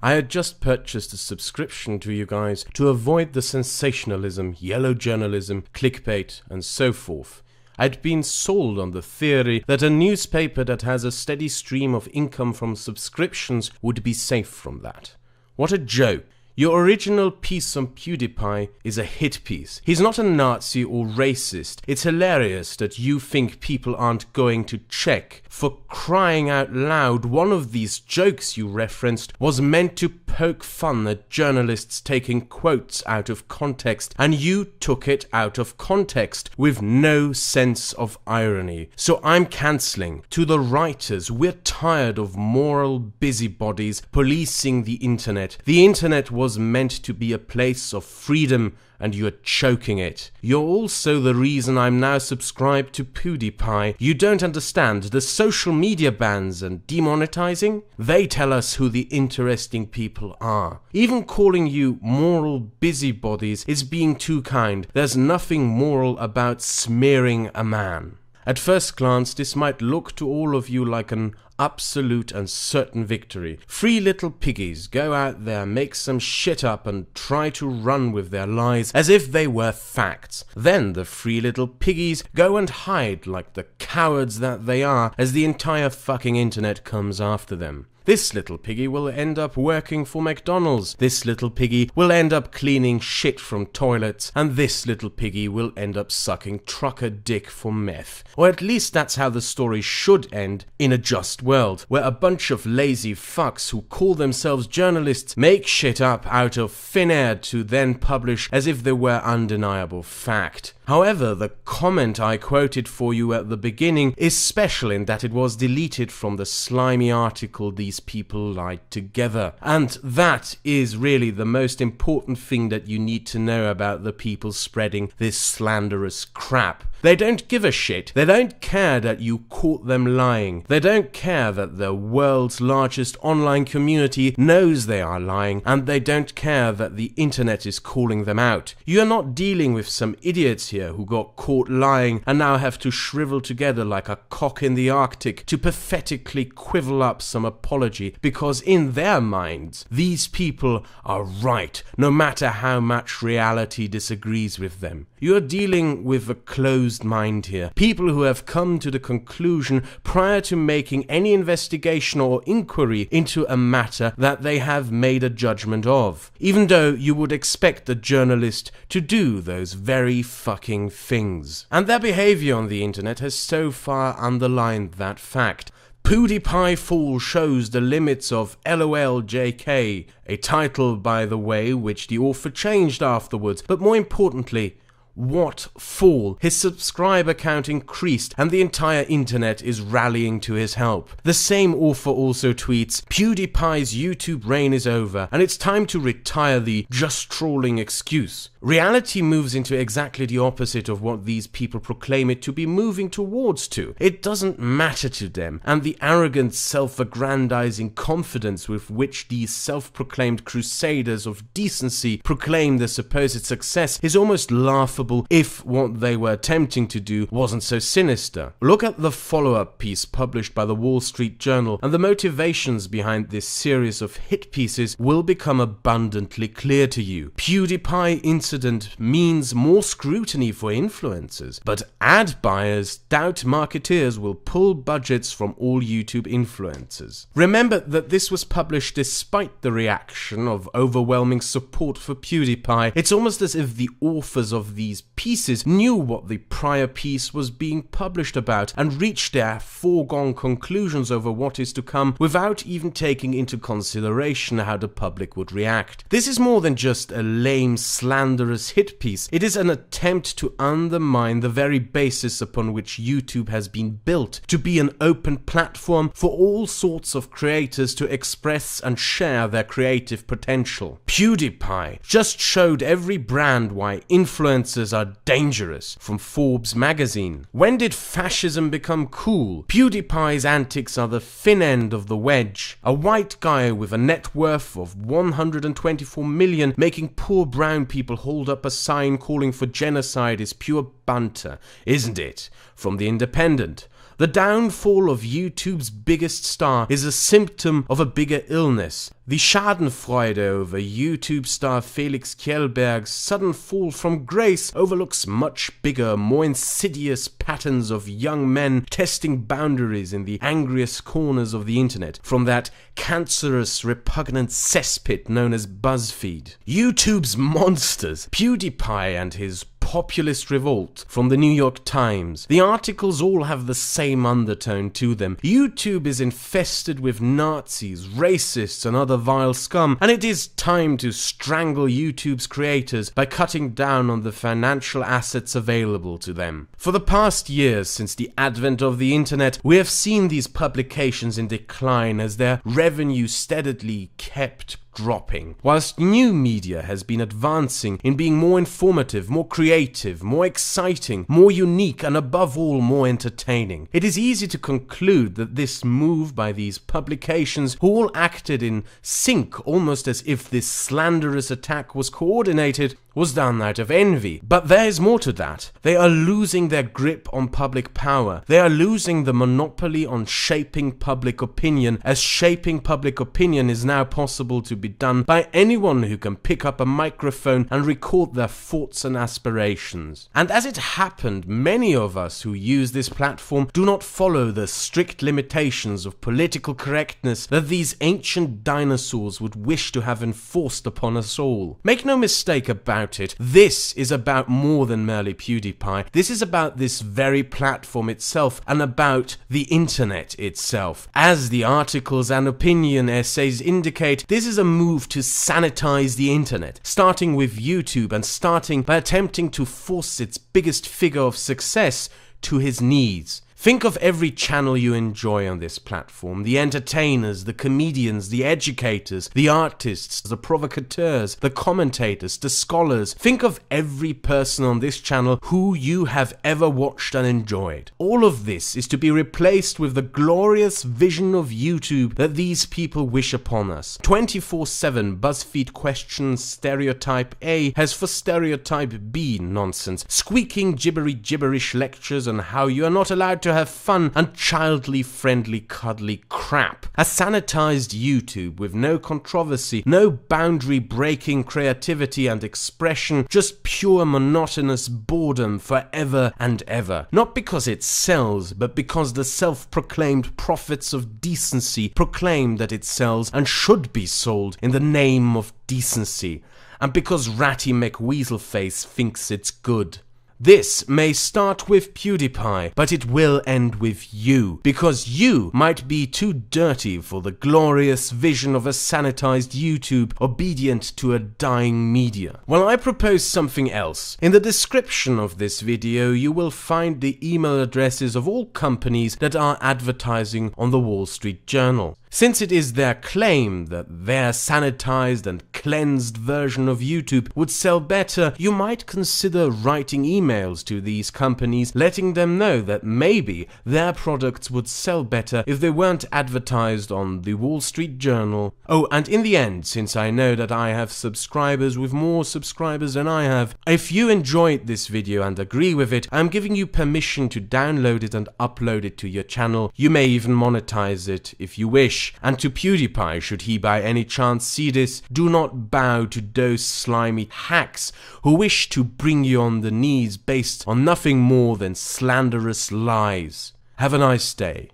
I had just purchased a subscription to you guys to avoid the sensationalism, yellow journalism, clickbait, and so forth. I'd been sold on the theory that a newspaper that has a steady stream of income from subscriptions would be safe from that. What a joke. Your original piece on PewDiePie is a hit piece. He's not a Nazi or racist. It's hilarious that you think people aren't going to check. For crying out loud, one of these jokes you referenced was meant to poke fun at journalists taking quotes out of context, and you took it out of context with no sense of irony. So I'm cancelling. To the writers, we're tired of moral busybodies policing the internet. The internet was meant to be a place of freedom, and you're choking it. You're also the reason I'm now subscribed to PewDiePie. You don't understand the social media bans and demonetizing? They tell us who the interesting people are. Even calling you moral busybodies is being too kind. There's nothing moral about smearing a man. At first glance, this might look to all of you like an absolute and certain victory. Three little piggies go out there, make some shit up and try to run with their lies as if they were facts. Then the three little piggies go and hide like the cowards that they are as the entire fucking internet comes after them. This little piggy will end up working for McDonald's. This little piggy will end up cleaning shit from toilets. And this little piggy will end up sucking trucker dick for meth. Or at least that's how the story should end in a just world, where a bunch of lazy fucks who call themselves journalists make shit up out of thin air to then publish as if they were undeniable fact. However, the comment I quoted for you at the beginning is special in that it was deleted from the slimy article these people lied together. And that is really the most important thing that you need to know about the people spreading this slanderous crap. They don't give a shit. They don't care that you caught them lying. They don't care that the world's largest online community knows they are lying, and they don't care that the internet is calling them out. You are not dealing with some idiots here who got caught lying and now have to shrivel together like a cock in the Arctic to pathetically quivel up some apology, because in their minds, these people are right, no matter how much reality disagrees with them. You are dealing with a closed mind here. People who have come to the conclusion prior to making any investigation or inquiry into a matter that they have made a judgment of, even though you would expect a journalist to do those very fucking things. And their behavior on the internet has so far underlined that fact. PewDiePie Fool shows the limits of LOL JK, a title, by the way, which the author changed afterwards, but more importantly, what fool? His subscriber count increased and the entire internet is rallying to his help. The same author also tweets, PewDiePie's YouTube reign is over and it's time to retire the just trolling excuse. Reality moves into exactly the opposite of what these people proclaim it to be moving towards to. It doesn't matter to them, and the arrogant, self-aggrandizing confidence with which these self-proclaimed crusaders of decency proclaim their supposed success is almost laughable if what they were attempting to do wasn't so sinister. Look at the follow-up piece published by the Wall Street Journal, and the motivations behind this series of hit pieces will become abundantly clear to you. PewDiePie incident means more scrutiny for influencers, but ad buyers doubt marketeers will pull budgets from all YouTube influencers. Remember that this was published despite the reaction of overwhelming support for PewDiePie. It's almost as if the authors of these pieces knew what the prior piece was being published about and reached their foregone conclusions over what is to come without even taking into consideration how the public would react. This is more than just a lame slanderous hit piece. It is an attempt to undermine the very basis upon which YouTube has been built, to be an open platform for all sorts of creators to express and share their creative potential. PewDiePie just showed every brand why influencers are dangerous, from Forbes magazine. When did fascism become cool? PewDiePie's antics are the thin end of the wedge. A white guy with a net worth of 124 million making poor brown people hold up a sign calling for genocide is pure banter, isn't it? From The Independent. The downfall of YouTube's biggest star is a symptom of a bigger illness. The Schadenfreude over YouTube star Felix Kjellberg's sudden fall from grace overlooks much bigger, more insidious patterns of young men testing boundaries in the angriest corners of the internet, from that cancerous, repugnant cesspit known as BuzzFeed. YouTube's monsters, PewDiePie and his populist revolt from the New York Times. The articles all have the same undertone to them. YouTube is infested with Nazis, racists and other vile scum, and it is time to strangle YouTube's creators by cutting down on the financial assets available to them. For the past years since the advent of the internet, we have seen these publications in decline as their revenue steadily kept dropping, whilst new media has been advancing in being more informative, more creative, more exciting, more unique, and above all, more entertaining. It is easy to conclude that this move by these publications, who all acted in sync, almost as if this slanderous attack was coordinated, was done out of envy. But there is more to that. They are losing their grip on public power. They are losing the monopoly on shaping public opinion, as shaping public opinion is now possible to be done by anyone who can pick up a microphone and record their thoughts and aspirations. And as it happened, many of us who use this platform do not follow the strict limitations of political correctness that these ancient dinosaurs would wish to have enforced upon us all. Make no mistake about it, this is about more than merely PewDiePie. This is about this very platform itself and about the internet itself. As the articles and opinion essays indicate, this is a move to sanitize the internet, starting with YouTube and starting by attempting to force its biggest figure of success to his knees. Think of every channel you enjoy on this platform, the entertainers, the comedians, the educators, the artists, the provocateurs, the commentators, the scholars. Think of every person on this channel who you have ever watched and enjoyed. All of this is to be replaced with the glorious vision of YouTube that these people wish upon us. 24/7 BuzzFeed questions stereotype A has for stereotype B nonsense, squeaking gibberish lectures on how you are not allowed to have fun and childly friendly cuddly crap. A sanitized YouTube with no controversy, no boundary breaking creativity and expression, just pure monotonous boredom forever and ever. Not because it sells, but because the self-proclaimed prophets of decency proclaim that it sells and should be sold in the name of decency, and because Ratty McWeaselface thinks it's good. This may start with PewDiePie, but it will end with you, because you might be too dirty for the glorious vision of a sanitized YouTube obedient to a dying media. Well, I propose something else. In the description of this video, you will find the email addresses of all companies that are advertising on the Wall Street Journal. Since it is their claim that their sanitized and cleansed version of YouTube would sell better, you might consider writing emails to these companies letting them know that maybe their products would sell better if they weren't advertised on the Wall Street Journal. Oh, and in the end, since I know that I have subscribers with more subscribers than I have, if you enjoyed this video and agree with it, I'm giving you permission to download it and upload it to your channel. You may even monetize it if you wish. And to PewDiePie, should he by any chance see this, do not bow to those slimy hacks who wish to bring you on the knees based on nothing more than slanderous lies. Have a nice day.